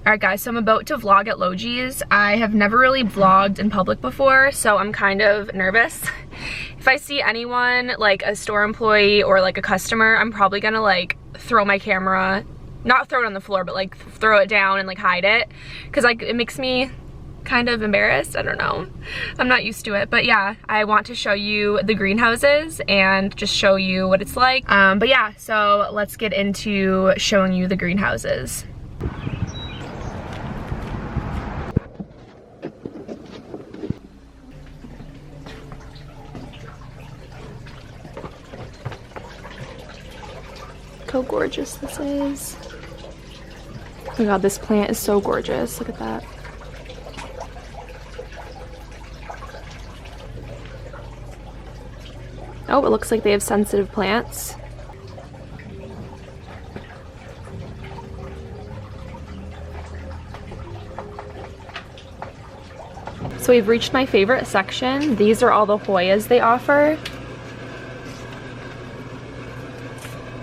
Alright guys, so I'm about to vlog at Logee's. I have never really vlogged in public before, so I'm kind of nervous. If I see anyone, like a store employee or like a customer, I'm probably gonna like throw my camera, not throw it on the floor, but like throw it down and like hide it. Cause like it makes me kind of embarrassed, I don't know. I'm not used to it, but yeah, I want to show you the greenhouses and just show you what it's like. But yeah, so let's get into showing you the greenhouses. Look how gorgeous this is. Oh my god, this plant is so gorgeous. Look at that. Oh, it looks like they have sensitive plants. So we've reached my favorite section. These are all the Hoyas they offer.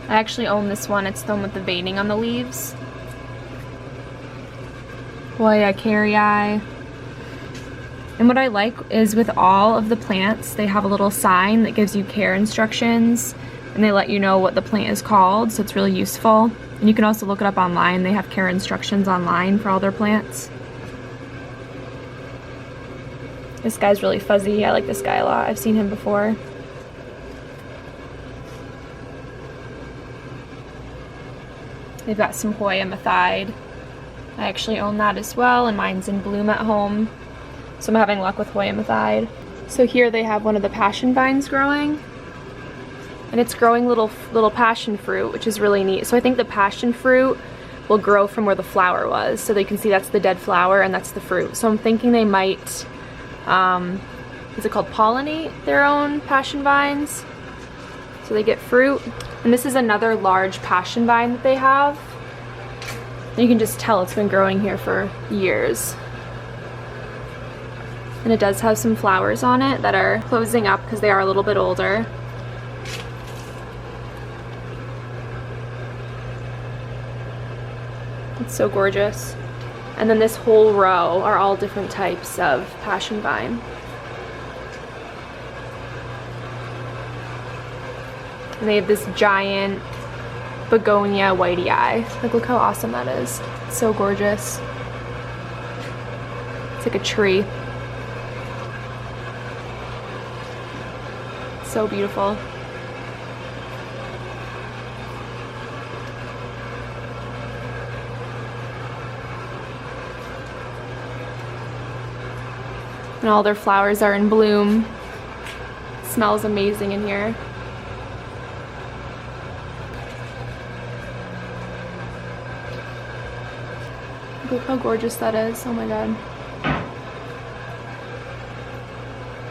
I actually own this one. It's the one with the veining on the leaves. Hoya carrii. And what I like is with all of the plants, they have a little sign that gives you care instructions, and they let you know what the plant is called, so it's really useful. And you can also look it up online. They have care instructions online for all their plants. This guy's really fuzzy. I like this guy a lot. I've seen him before. They've got some Hoya Mathide. I actually own that as well, and mine's in bloom at home. So I'm having luck with Hoya Mathide. So here they have one of the passion vines growing. And it's growing little passion fruit, which is really neat. So I think the passion fruit will grow from where the flower was. So they can see that's the dead flower and that's the fruit. So I'm thinking they might, is it called pollinate their own passion vines? So they get fruit. And this is another large passion vine that they have. You can just tell it's been growing here for years. And it does have some flowers on it that are closing up because they are a little bit older. It's so gorgeous. And then this whole row are all different types of passion vine. And they have this giant begonia whitey eye. Like, look how awesome that is. It's so gorgeous. It's like a tree. So beautiful. And all their flowers are in bloom. It smells amazing in here. Look how gorgeous that is. Oh my god.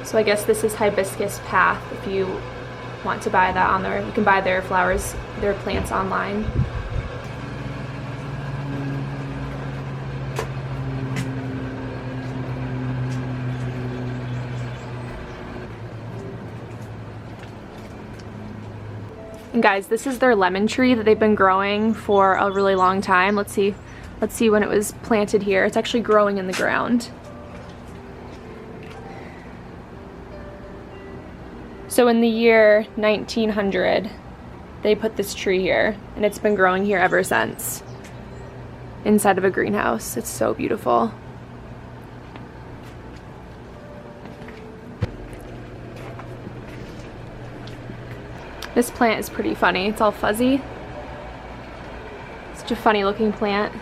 So I guess this is Hibiscus Path if you want to buy that on there. You can buy their flowers, their plants online. And guys, this is their lemon tree that they've been growing for a really long time. Let's see when it was planted here. It's actually growing in the ground. So in the year 1900, they put this tree here, and it's been growing here ever since. Inside of a greenhouse. It's so beautiful. This plant is pretty funny. It's all fuzzy. Such a funny looking plant.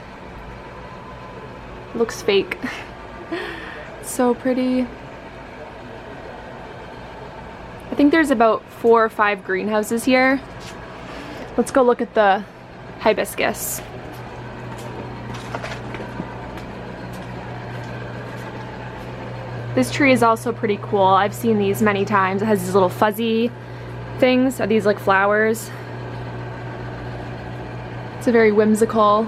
It looks fake. It's so pretty. I think there's about 4 or 5 greenhouses here. Let's go look at the hibiscus. This tree is also pretty cool. I've seen these many times. It has these little fuzzy things. Are these like flowers? It's a very whimsical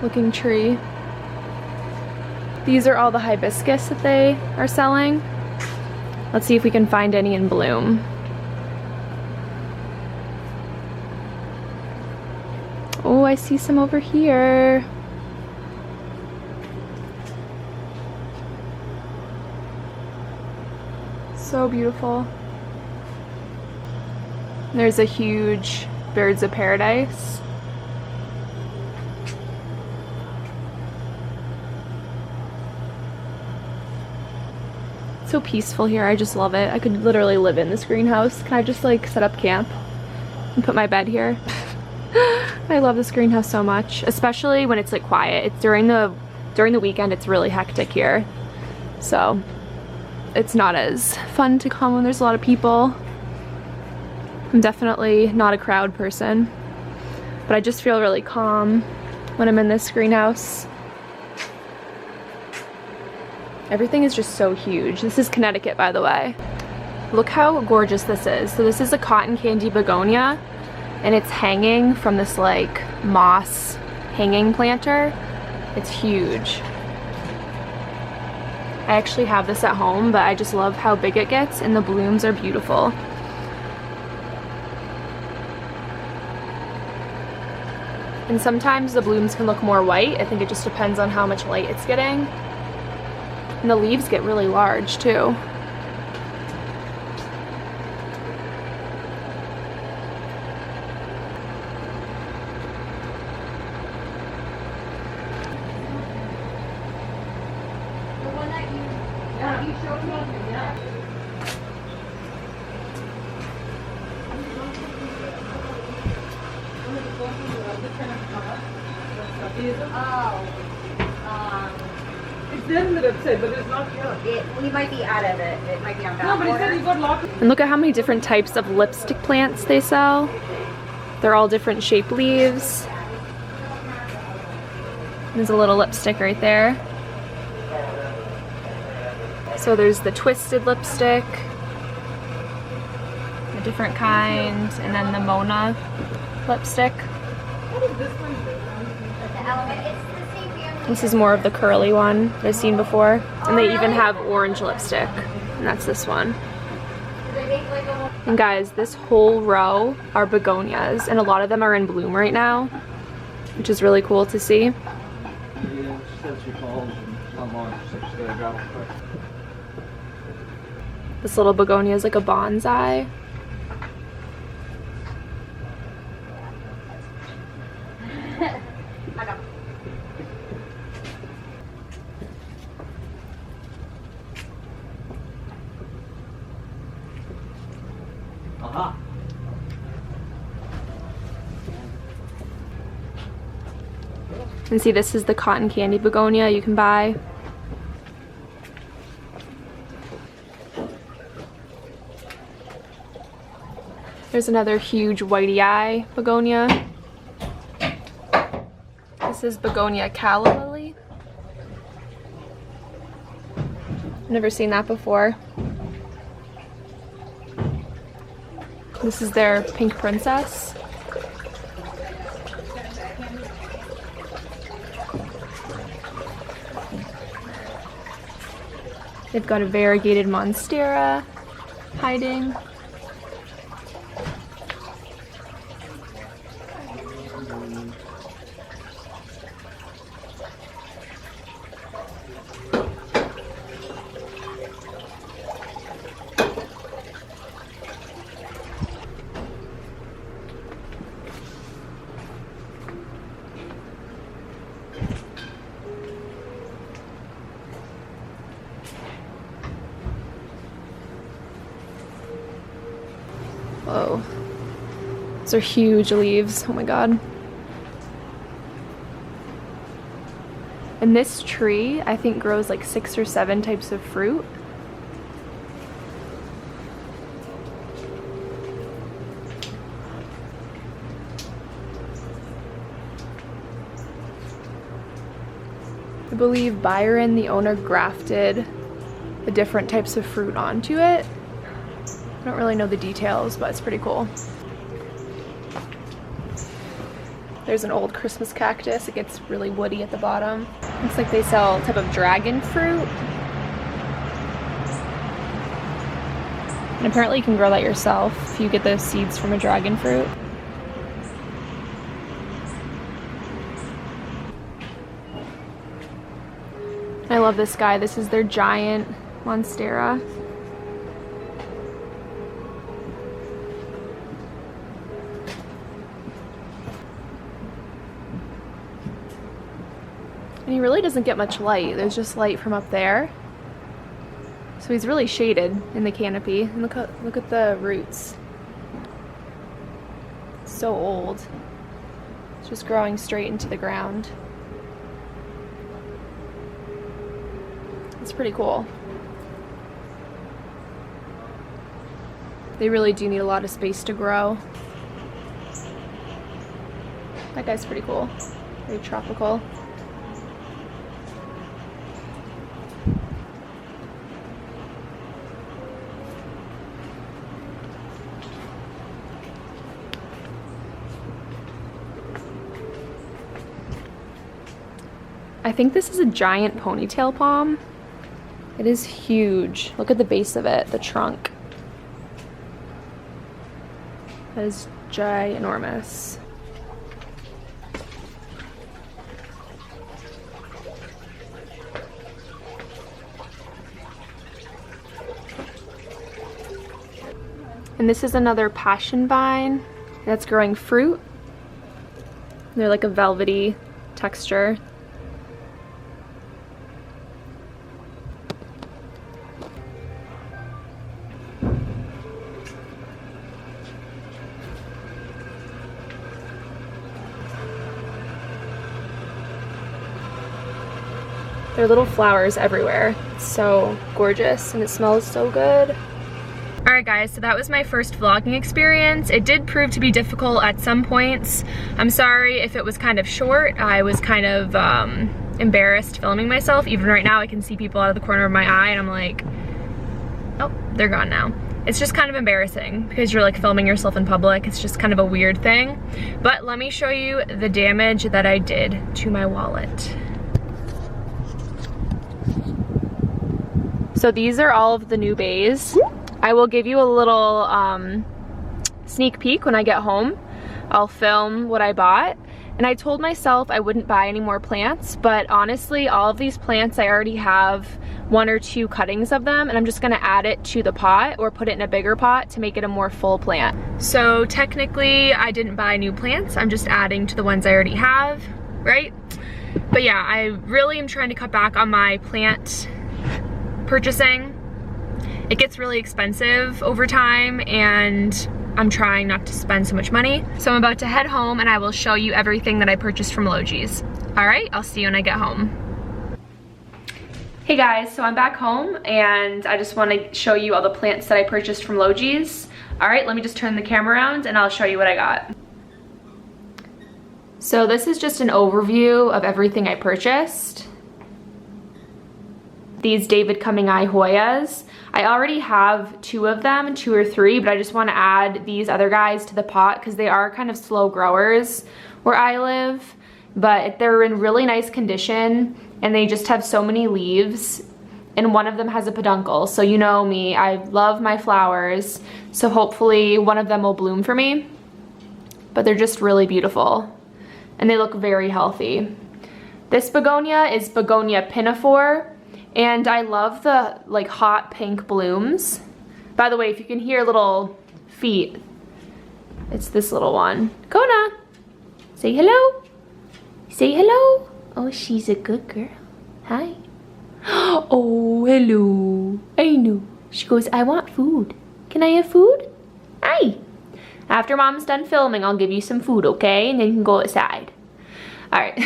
looking tree. These are all the hibiscus that they are selling. Let's see if we can find any in bloom. Oh, I see some over here. So beautiful. There's a huge birds of paradise. So peaceful here. I just love it. I could literally live in this greenhouse. Can I just like set up camp and put my bed here? I love this greenhouse so much, especially when it's like quiet. It's during the weekend it's really hectic here. So it's not as fun to come when there's a lot of people. I'm definitely not a crowd person, but I just feel really calm when I'm in this greenhouse. Everything is just so huge. This is Connecticut, by the way. Look how gorgeous this is. So this is a cotton candy begonia, and it's hanging from this like moss hanging planter. It's huge. I actually have this at home, but I just love how big it gets, and the blooms are beautiful. And sometimes the blooms can look more white. I think it just depends on how much light it's getting. And the leaves get really large too. It's there in the website, but it's not here. We might be out of it. It might be on No, but it said you got locked. And look at how many different types of lipstick plants they sell. They're all different shaped leaves. There's a little lipstick right there. So there's the twisted lipstick, a different kind, and then the Mona lipstick. What is this one? This is more of the curly one that I've seen before. And they even have orange lipstick, and that's this one. And guys, this whole row are begonias, and a lot of them are in bloom right now, which is really cool to see. This little begonia is like a bonsai. And see, this is the cotton candy begonia you can buy. There's another huge whitey eye begonia. This is begonia calla lily. Never seen that before. This is their pink princess. They've got a variegated monstera hiding. Whoa. Those are huge leaves. Oh my god. And this tree, I think, grows like 6 or 7 types of fruit. I believe Byron, the owner, grafted the different types of fruit onto it. I don't really know the details, but it's pretty cool. There's an old Christmas cactus. It gets really woody at the bottom. Looks like they sell a type of dragon fruit. And apparently you can grow that yourself if you get the seeds from a dragon fruit. I love this guy. This is their giant monstera. And he really doesn't get much light. There's just light from up there. So he's really shaded in the canopy. And look at the roots. It's so old. It's just growing straight into the ground. It's pretty cool. They really do need a lot of space to grow. That guy's pretty cool. Very tropical. I think this is a giant ponytail palm. It is huge. Look at the base of it, the trunk. That is ginormous. And this is another passion vine that's growing fruit. They're like a velvety texture. There are little flowers everywhere. It's so gorgeous and it smells so good. Alright guys, so that was my first vlogging experience. It did prove to be difficult at some points. I'm sorry if it was kind of short. I was kind of embarrassed filming myself. Even right now I can see people out of the corner of my eye and I'm like, oh, they're gone now. It's just kind of embarrassing because you're like filming yourself in public. It's just kind of a weird thing. But let me show you the damage that I did to my wallet. So these are all of the new bays. I will give you a little sneak peek when I get home. I'll film what I bought. And I told myself I wouldn't buy any more plants, but honestly, all of these plants, I already have 1 or 2 cuttings of them, and I'm just gonna add it to the pot or put it in a bigger pot to make it a more full plant. So technically, I didn't buy new plants. I'm just adding to the ones I already have, right? But yeah, I really am trying to cut back on my plant purchasing. It gets really expensive over time and I'm trying not to spend so much money. So I'm about to head home and I will show you everything that I purchased from Logee's. All right, I'll see you when I get home. Hey guys, so I'm back home and I just want to show you all the plants that I purchased from Logee's. All right, let me just turn the camera around and I'll show you what I got. So this is just an overview of everything I purchased. These David Cumming Eye Hoyas. I already have 2 of them, 2 or 3, but I just want to add these other guys to the pot because they are kind of slow growers where I live, but they're in really nice condition and they just have so many leaves, and one of them has a peduncle. So you know me, I love my flowers, so hopefully one of them will bloom for me. But they're just really beautiful and they look very healthy. This begonia is Begonia pinafore. And I love the like hot pink blooms. By the way, if you can hear little feet, it's this little one. Kona, say hello. Say hello. Oh, she's a good girl. Hi. Oh, hello. I know. She goes, I want food. Can I have food? Hi. After mom's done filming, I'll give you some food, okay? And then you can go outside. All right.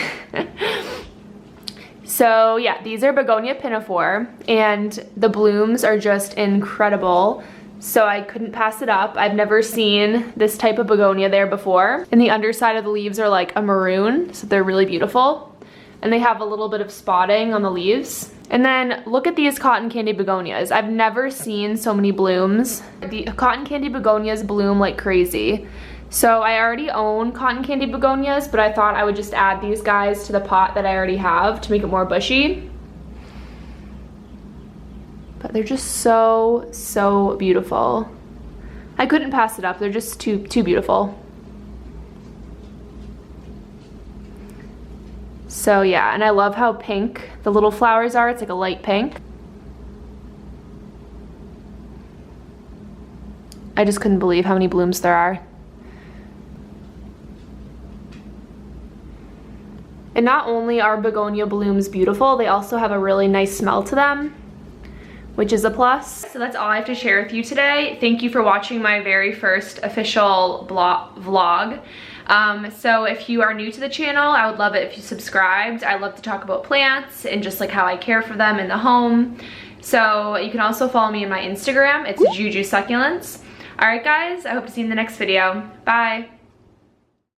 So yeah, these are Begonia pinafore and the blooms are just incredible. So I couldn't pass it up. I've never seen this type of begonia there before. And the underside of the leaves are like a maroon, so they're really beautiful. And they have a little bit of spotting on the leaves. And then look at these cotton candy begonias. I've never seen so many blooms. The cotton candy begonias bloom like crazy. So I already own cotton candy begonias, but I thought I would just add these guys to the pot that I already have to make it more bushy. But they're just so, so beautiful. I couldn't pass it up. They're just too beautiful. So yeah, and I love how pink the little flowers are. It's like a light pink. I just couldn't believe how many blooms there are. And not only are begonia blooms beautiful, they also have a really nice smell to them, which is a plus. So that's all I have to share with you today. Thank you for watching my very first official vlog. So if you are new to the channel, I would love it if you subscribed. I love to talk about plants and just like how I care for them in the home. So you can also follow me on my Instagram. It's Juju Succulents. All right guys, I hope to see you in the next video. Bye.